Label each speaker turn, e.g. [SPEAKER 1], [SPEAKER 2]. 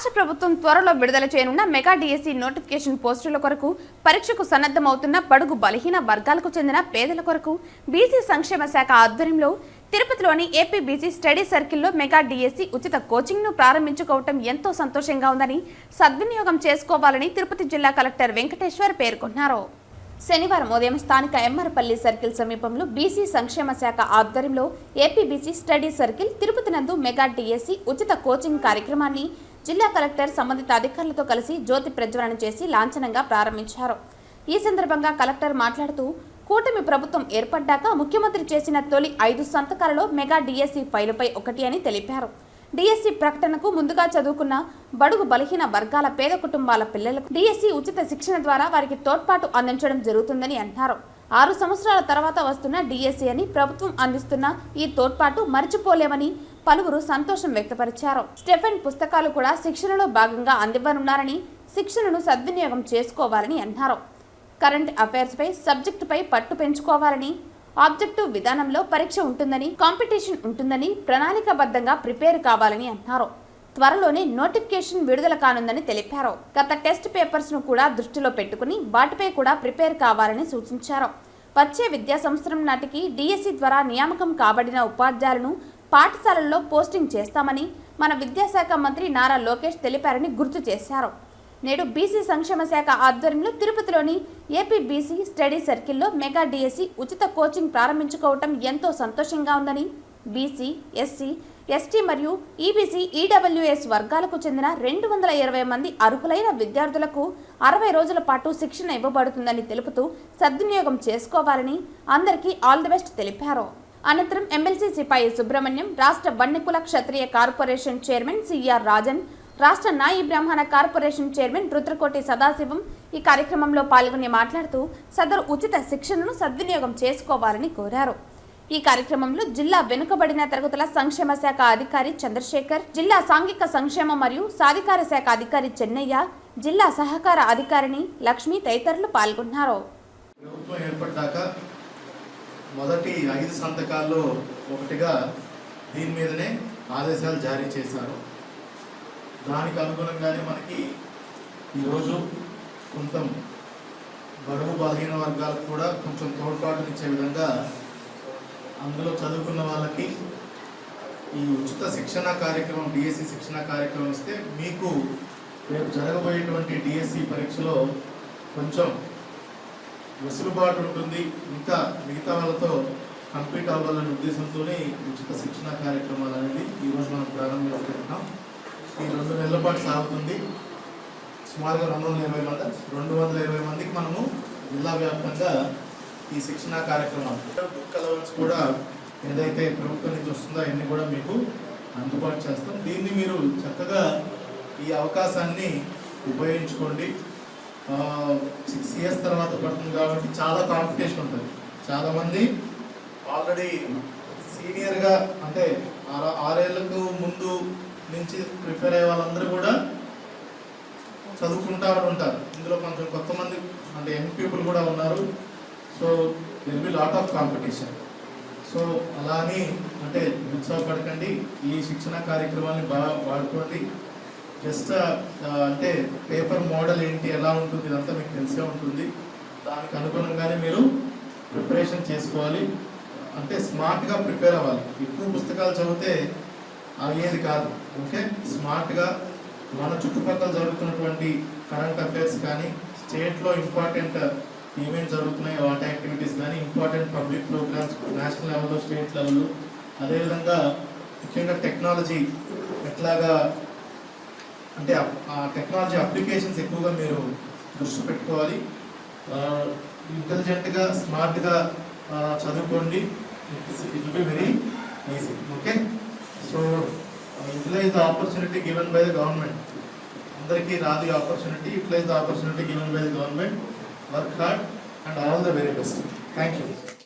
[SPEAKER 1] రాష్ట్ర ప్రభుత్వం త్వరలో విడుదల చేయనున్న మెగా డిఎస్సి నోటిఫికేషన్ పోస్టుల కొరకు పరీక్షకు సన్నద్ధమవుతున్న బడుగు బలహీన వర్గాలకు చెందిన పేదల కొరకు బీసీ సంక్షేమ శాఖ ఆధ్వర్యంలో తిరుపతిలోని ఏపీ బీసీ స్టడీ సర్కిల్లో మెగా డిఎస్సి ఉచిత కోచింగ్ను ప్రారంభించుకోవటం ఎంతో సంతోషంగా ఉందని, సద్వినియోగం చేసుకోవాలని తిరుపతి జిల్లా కలెక్టర్ వెంకటేశ్వర్ పేర్కొన్నారు. శనివారం ఉదయం స్థానిక ఎమ్మరపల్లి సర్కిల్ సమీపంలో బీసీ సంక్షేమ శాఖ ఆధ్వర్యంలో AP BC study circle Tirupati నందు మెగా డిఎస్సి ఉచిత కోచింగ్ కార్యక్రమాన్ని జిల్లా కలెక్టర్ సంబంధిత అధికారులతో కలిసి జ్యోతి ప్రజ్వలన చేసి లాంఛనంగా ప్రారంభించారు. ఈ సందర్భంగా కలెక్టర్ మాట్లాడుతూ, కూటమి ప్రభుత్వం ఏర్పడ్డాక ముఖ్యమంత్రి చేసిన తొలి 5 సంతకాలలో మెగా డిఎస్సి ఫైలుపై ఒకటి అని తెలిపారు. డిఎస్సి ప్రకటనకు ముందుగా చదువుకున్న బడుగు బలహీన వర్గాల పేద కుటుంబాల పిల్లలకు డిఎస్సి ఉచిత శిక్షణ ద్వారా వారికి తోడ్పాటు అందించడం జరుగుతుందని అన్నారు. 6 సంవత్సరాల తర్వాత వస్తున్న డిఎస్సి అని ప్రభుత్వం అందిస్తున్న ఈ తోడ్పాటు మరిచిపోలేమని పలువురు సంతోషం వ్యక్తపరిచారు. స్టెఫెన్ పుస్తకాలు కూడా శిక్షణలో భాగంగా అందివ్వనున్నారని, శిక్షణను సద్వినియోగం చేసుకోవాలని అన్నారు. కరెంట్ అఫైర్స్ పై సబ్జెక్టుపై పట్టు పెంచుకోవాలని, ఆబ్జెక్టివ్ విధానంలో పరీక్ష ఉంటుందని, కాంపిటీషన్ ఉంటుందని ప్రణాళికాబద్ధంగా ప్రిపేర్ కావాలని అన్నారు. త్వరలోనే నోటిఫికేషన్ విడుదల కానుందని తెలిపారు. గత టెస్ట్ పేపర్స్ ను కూడా దృష్టిలో పెట్టుకుని వాటిపై కూడా ప్రిపేర్ కావాలని సూచించారు. వచ్చే విద్యా సంవత్సరం నాటికి డిఎస్సి ద్వారా నియామకం కాబడిన ఉపాధ్యాయులను పాఠశాలల్లో పోస్టింగ్ చేస్తామని మన విద్యాశాఖ మంత్రి నారా లోకేష్ తెలిపారని గుర్తు చేశారు. నేడు బీసీ సంక్షేమ శాఖ ఆధ్వర్యంలో తిరుపతిలోని ఏపీ బీసీ స్టడీ సర్కిల్లో మెగా డిఎస్సి ఉచిత కోచింగ్ ప్రారంభించుకోవటం ఎంతో సంతోషంగా ఉందని, బీసీ, ఎస్సీ, ఎస్టీ మరియు ఈబీసీ, ఈడబ్ల్యూఎస్ వర్గాలకు చెందిన 220 మంది అర్హులైన విద్యార్థులకు 60 రోజుల పాటు శిక్షణ ఇవ్వబడుతుందని తెలుపుతూ సద్వినియోగం చేసుకోవాలని అందరికీ ఆల్ ది బెస్ట్ తెలిపారు. అనంతరం ఎమ్మెల్సీ సిపాయి సుబ్రహ్మణ్యం, రాష్ట్ర వన్యకుల క్షత్రియ కార్పొరేషన్ చైర్మన్ సిఆర్ రాజన్, రాష్ట్ర నాయి బ్రాహ్మణ కార్పొరేషన్ చైర్మన్ రుద్రకోటి సదాశివం ఈ కార్యక్రమంలో పాల్గొని మాట్లాడుతూ సదరు ఉచిత శిక్షణను సద్వినియోగం చేసుకోవాలని కోరారు. ఈ కార్యక్రమంలో జిల్లా వెనుకబడిన తరగతుల సంక్షేమ శాఖ అధికారి చంద్రశేఖర్, జిల్లా సాంఘిక సంక్షేమ మరియు సాధికార శాఖ అధికారి చెన్నయ్య, జిల్లా సహకార అధికారిని లక్ష్మి తదితరులు పాల్గొన్నారు.
[SPEAKER 2] మొదటి 5 సంతకాల్లో ఒకటిగా దీని మీదనే ఆదేశాలు జారీ చేశారు. దానికి అనుగుణంగానే మనకి ఈరోజు కొంత బడుగు బలహీన వర్గాలకు కూడా కొంచెం తోడ్పాటునిచ్చే విధంగా అందులో చదువుకున్న వాళ్ళకి ఈ ఉచిత శిక్షణ కార్యక్రమం, డిఎస్సి శిక్షణ కార్యక్రమం ఇస్తే మీకు రేపు జరగబోయేటువంటి డిఎస్సి పరీక్షలో కొంచెం వెసులుబాటు ఉంటుంది, ఇంకా మిగతా వాళ్ళతో కంప్లీట్ అవ్వాలనే ఉద్దేశంతోనే ఉచిత శిక్షణ కార్యక్రమాలు అనేది ఈరోజు మనం ప్రారంభించుకుంటున్నాం. ఈ 2 నెలల పాటు సాగుతుంది. సుమారుగా 220 మందికి మనము జిల్లా వ్యాప్తంగా ఈ శిక్షణ కార్యక్రమాలు, బుక్ అలవెన్స్ కూడా ఏదైతే ప్రభుత్వం నుంచి వస్తుందో అవన్నీ కూడా మీకు అందుబాటు చేస్తాం. దీన్ని మీరు చక్కగా ఈ అవకాశాన్ని ఉపయోగించుకోండి. 6 ఇయర్స్ తర్వాత పడుతుంది కాబట్టి చాలా కాంపిటీషన్ ఉంటుంది. చాలామంది ఆల్రెడీ సీనియర్గా అంటే 6 ఏళ్ళకు ముందు నుంచి ప్రిపేర్ అయ్యే వాళ్ళందరూ కూడా చదువుకుంటూ ఉంటారు. ఇందులో కొంచెం కొత్త మంది అంటే యంగ్ పీపుల్ కూడా ఉన్నారు. So there will lot of competition. So అలా అని అంటే ఉత్సాహపడకండి, ఈ శిక్షణ కార్యక్రమాన్ని బాగా వాడుకోండి. జస్ట్ అంటే పేపర్ మోడల్ ఏంటి, ఎలా ఉంటుంది ఇదంతా మీకు తెలిసే ఉంటుంది. దానికి అనుగుణంగానే మీరు ప్రిపరేషన్ చేసుకోవాలి. అంటే స్మార్ట్గా ప్రిపేర్ అవ్వాలి. ఎక్కువ పుస్తకాలు చదివితే అయ్యేది కాదు. ఓకే, స్మార్ట్గా మన చుట్టుపక్కల జరుగుతున్నటువంటి కరెంట్ అఫైర్స్ కానీ, స్టేట్లో ఇంపార్టెంట్ ఏమేమి జరుగుతున్నాయో వాటి యాక్టివిటీస్ కానీ, ఇంపార్టెంట్ పబ్లిక్ ప్రోగ్రామ్స్ నేషనల్ లెవెల్లో, స్టేట్ లెవెల్లో, అదేవిధంగా ముఖ్యంగా టెక్నాలజీ ఎట్లాగా అంటే ఆ టెక్నాలజీ అప్లికేషన్స్ ఎక్కువగా మీరు దృష్టి పెట్టుకోవాలి. ఇంటెలిజెంట్గా, స్మార్ట్గా చదువుకోండి. It will be very easy. Okay, so utilise the opportunity given by the government. అందరికీ రాదు opportunity. Utilise the opportunity given by the government. Work hard and all the very best. Thank you.